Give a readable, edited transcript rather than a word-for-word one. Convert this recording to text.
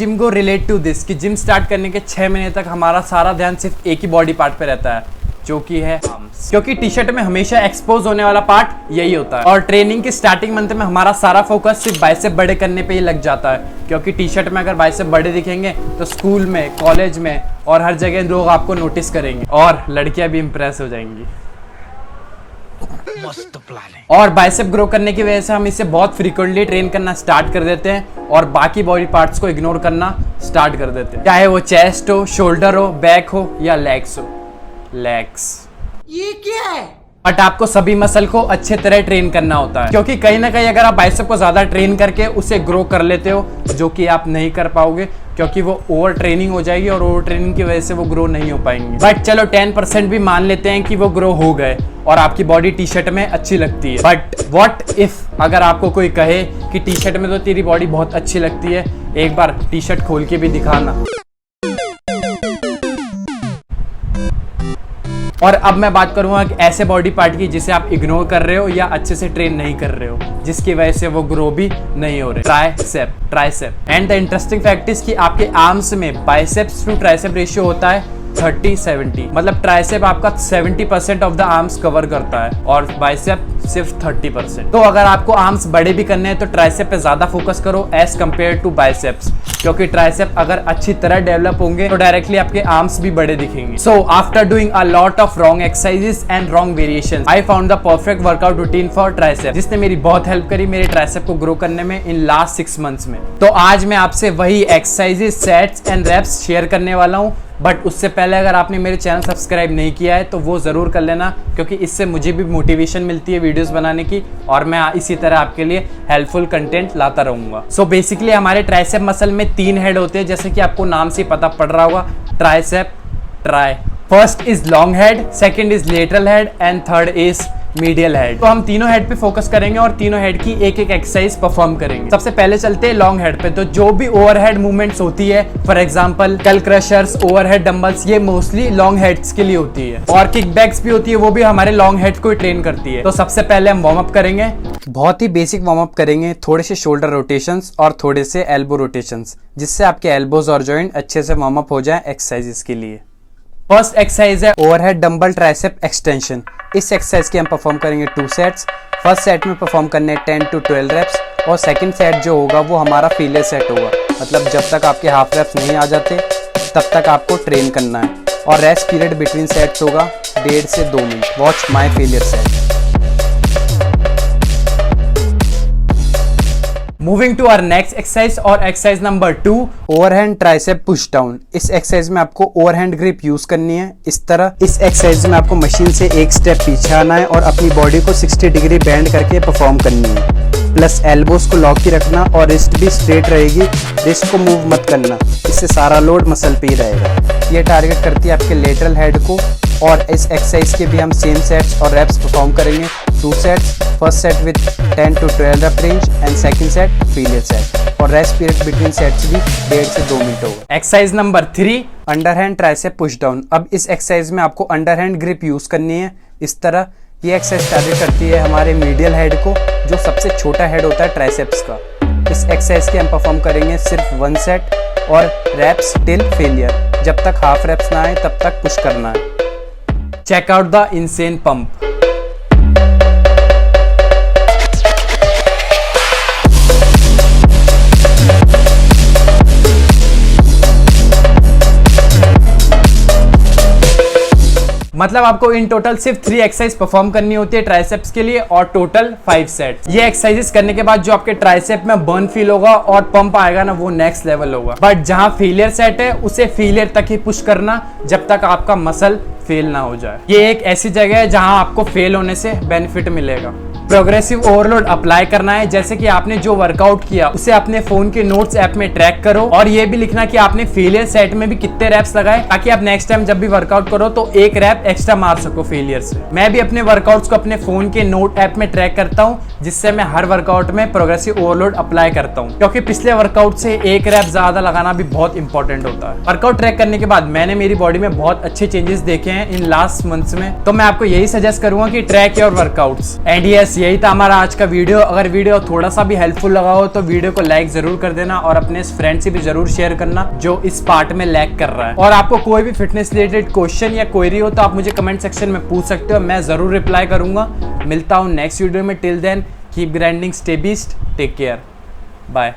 Gym को relate to this कि gym start करने के 6 महीने तक हमारा सारा ध्यान सिर्फ एक ही बॉडी पार्ट पे रहता है, जो कि है आर्म्स। क्योंकि टी शर्ट में हमेशा एक्सपोज होने वाला पार्ट यही होता है और ट्रेनिंग के स्टार्टिंग मंथ में हमारा सारा फोकस सिर्फ बाइसेप बड़े करने पे ही लग जाता है। क्योंकि टी शर्ट में अगर बाइसेप बड़े दिखेंगे तो स्कूल में, कॉलेज में और हर जगह लोग आपको नोटिस करेंगे और लड़कियां भी इंप्रेस हो जाएंगी। मस्त प्लान है। और बाइसेप ग्रो करने की वजह से हम इसे बहुत फ्रीक्वेंटली ट्रेन करना स्टार्ट कर देते हैं और बाकी बॉडी पार्ट्स को इग्नोर करना स्टार्ट कर देते हैं, चाहे वो चेस्ट हो, शोल्डर हो, बैक हो या लेग्स हो। लेग्स ये क्या है? बट आपको सभी मसल को अच्छे तरह ट्रेन करना होता है, क्योंकि कहीं ना कहीं अगर आप बाइसेप को ज्यादा ट्रेन करके उसे ग्रो कर लेते हो, जो कि आप नहीं कर पाओगे क्योंकि वो ओवर ट्रेनिंग हो जाएगी और ओवर ट्रेनिंग की वजह से वो ग्रो नहीं हो पाएंगे। बट चलो 10% भी मान लेते हैं कि वो ग्रो हो गए और आपकी बॉडी टी शर्ट में अच्छी लगती है। बट व्हाट इफ अगर आपको कोई कहे कि टी शर्ट में तो तेरी बॉडी बहुत अच्छी लगती है, एक बार टी शर्ट खोल के भी दिखाना। और अब मैं बात करूंगा कि ऐसे बॉडी पार्ट की जिसे आप इग्नोर कर रहे हो या अच्छे से ट्रेन नहीं कर रहे हो, जिसकी वजह से वो ग्रो भी नहीं हो रहे। Tricep. And the interesting fact is कि आपके आर्म्स में बाइसेप्स टू ट्राइसेप रेशियो होता है 30-70। मतलब ट्राइसेप आपका 70% ऑफ द आर्म्स कवर करता है और बाइसेप सिर्फ 30%। तो अगर आपको आर्म्स बड़े भी करने हैं तो ट्राइसेप पे ज्यादा फोकस करो एज कम्पेयर टू बाइसेप्स, क्योंकि ट्राइसेप अगर अच्छी तरह डेवलप होंगे तो डायरेक्टली आपके आर्म्स भी बड़े दिखेंगे। So after doing a lot of wrong exercises and wrong variations, I found the perfect workout routine for tricep, जिसने मेरी बहुत हेल्प करी मेरे ट्राइसेप को ग्रो करने में इन लास्ट 6 मंथ्स में। तो आज मैं आपसे वही exercises, sets and reps share करने वाला हूँ। बट उससे पहले अगर आपने मेरे चैनल सब्सक्राइब नहीं किया है तो वो ज़रूर कर लेना, क्योंकि इससे मुझे भी मोटिवेशन मिलती है वीडियोस बनाने की और मैं इसी तरह आपके लिए हेल्पफुल कंटेंट लाता रहूँगा। सो बेसिकली हमारे ट्राइसेप मसल में 3 हेड होते हैं, जैसे कि आपको नाम से पता पड़ रहा होगा, tricep, try. First is long head, second is lateral head and third is medial head. तो हम तीनों हेड पे फोकस करेंगे और तीनों हेड की एक एक एक्सरसाइज परफॉर्म करेंगे। सबसे पहले चलते हैं लॉन्ग हेड पे। तो जो भी ओवरहेड मूवमेंट्स होती है, फॉर एग्जांपल कल क्रशर्स, ओवरहेड डंबल्स, ये मोस्टली लॉन्ग हेड्स के लिए होती है। और किक बैक्स भी होती है, वो भी हमारे लॉन्ग हेड को ट्रेन करती है। तो सबसे पहले हम वार्म अप करेंगे, बहुत ही बेसिक वार्म अप करेंगे, थोड़े से शोल्डर रोटेशंस और थोड़े से एल्बो रोटेशंस, जिससे आपके एल्बोज और जॉइंट अच्छे से वार्म अप हो जाए एक्सरसाइजेस के लिए। फर्स्ट एक्सरसाइज है ओवरहेड डंबल ट्राइसेप एक्सटेंशन। इस एक्सरसाइज के हम परफॉर्म करेंगे 2 सेट्स। फर्स्ट सेट में परफॉर्म करने 10 to 12 रेप्स और सेकंड सेट जो होगा वो हमारा फेलियर सेट होगा। मतलब जब तक आपके हाफ रेप्स नहीं आ जाते तब तक आपको ट्रेन करना है और रेस्ट पीरियड बिटवीन सेट्स होगा 1.5 से 2 मिनट। Watch my failure set. Moving to our next exercise और exercise number 2, overhand tricep push down. इस एक्सरसाइज में आपको ओवरहैंड ग्रिप यूज करनी है इस तरह। इस एक्सरसाइज में आपको मशीन से एक स्टेप पीछे आना है और अपनी बॉडी को 60 डिग्री बेंड करके परफॉर्म करनी है। प्लस एल्बोज को लॉक ही रखना और रिस्ट भी स्ट्रेट रहेगी, रिस्ट को मूव मत करना, इससे सारा लोड मसल पे ही रहेगा। ये टारगेट करती है आपके लेटरल हेड को। और इस एक्सरसाइज के भी हम सेम सेट्स और रेप्स परफॉर्म करेंगे, 2 sets. First set with 10 to 12 rape range and second set failure set. और रेस्ट पीरियड बिटवीन सेट्स भी 1.5 से 2 मिनट होगा। Exercise number 3, underhand tricep push down. अब इस एक्सरसाइज में आपको अंडरहैंड ग्रिप यूज करनी है इस तरह। ये एक्सरसाइज टारगेट करती है हमारे मीडियल हेड को, जो सबसे छोटा हेड होता है ट्राइसेप्स का। इस एक्सरसाइज के हम परफॉर्म करेंगे सिर्फ 1 सेट और रेप्स टिल फेलियर। जब तक हाफ रेप्स ना आए तब तक पुश करना है। Check out the insane pump. मतलब आपको इन टोटल सिर्फ 3 एक्सरसाइज परफॉर्म करनी होती है ट्राइसेप्स के लिए और टोटल 5 सेट। ये एक्सरसाइजेस करने के बाद जो आपके ट्राइसेप में बर्न फील होगा और पंप आएगा ना, वो नेक्स्ट लेवल होगा। बट जहां फेलियर सेट है उसे फेलियर तक ही पुश करना जब तक आपका मसल फेल ना हो जाए। ये एक ऐसी जगह है जहां आपको फेल होने से बेनिफिट मिलेगा। प्रोग्रेसिव ओवरलोड अप्लाई करना है, जैसे कि आपने जो वर्कआउट किया उसे अपने फोन के नोट्स ऐप में ट्रैक करो और ये भी लिखना कि आपने फेलियर सेट में भी कितने रैप्स लगाए, ताकि आप नेक्स्ट टाइम जब भी वर्कआउट करो तो 1 रैप एक्स्ट्रा मार सको फेलियर से। मैं भी अपने वर्कआउट्स को अपने फोन के नोट ऐप में ट्रैक करता हूँ, जिससे मैं हर वर्कआउट में प्रोग्रेसिव ओवरलोड अप्लाई करता हूँ, क्योंकि पिछले वर्कआउट से 1 रैप ज्यादा लगाना भी बहुत इंपॉर्टेंट होता है। वर्कआउट ट्रैक करने के बाद मैंने मेरी बॉडी में बहुत अच्छे चेंजेस देखे हैं इन लास्ट मंथ्स में, तो मैं आपको यही सजेस्ट करूंगा कि track your workouts. And yes, यही था हमारा आज का वीडियो। अगर वीडियो थोड़ा सा भी हेल्पफुल लगा हो तो वीडियो को लाइक जरूर कर देना और अपने फ्रेंड से भी जरूर शेयर करना जो इस पार्ट में लैग कर रहा है। और आपको कोई भी फिटनेस रिलेटेड क्वेश्चन या क्वेरी हो तो आप मुझे कमेंट सेक्शन में पूछ सकते हो, मैं जरूर रिप्लाई करूंगा। मिलता हूँ नेक्स्ट वीडियो में। Till then keep grinding, stay beast, take care, bye.